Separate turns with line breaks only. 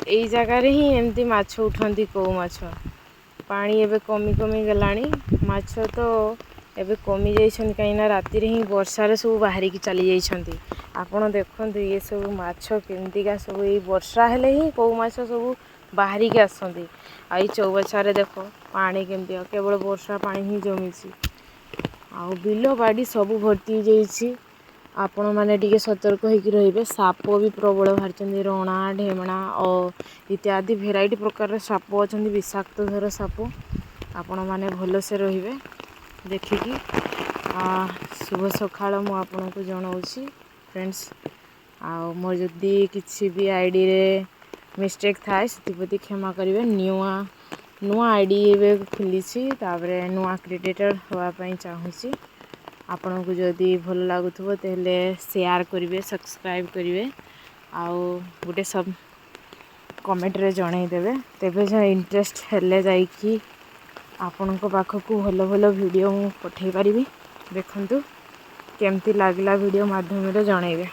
एई जगार ही एमती माछ उठती कौ माछ पानी एबे कमी कमी गलानी माछ तो एबे कमी जाइछन कहीं राति ही वर्षार सब बाहरी की चली जाइछंती। आपण देखंतु ये सब माछ केमतीका सब ये वर्षा हेले ही कौ माछ सब बाहरी के आसंती। आई चौबछारे देखो पानी केमती केवल वर्षा पानी ही जमीची आ बिल बाड़ी सब भर्ती जाइछि। आपण माने टिके सतर्क होइकी रहिबे। साप भी प्रबल बाहर रणा ढेमणा और इत्यादि भेराइटी प्रकार साप अच्छा विषाक्त धर साप आपण माने भल से रहिबे देखिकी। शुभ सकाळ मु आपन को जणाउछि फ्रेंड्स। मोर जदि किसी भी आईडी रे मिस्टेक थाए सेति क्षमा करिवे। नुआ आईडी एबे खुलीछि ताबरे नुआ क्रिएटर होवा पई चाहूछि। आपन को जदि भल लागुथबो तेले शेयर करिवे सब्सक्राइब करिवे आउ गोटे सब कमेंट रे जणाई देबे। तेबे जे इंटरेस्ट हेले जाईकी आपन को पाखकु भल भल वीडियो मु पठेई परिबी। देखंतु केमती लागला वीडियो माध्यम रे जणाइबे।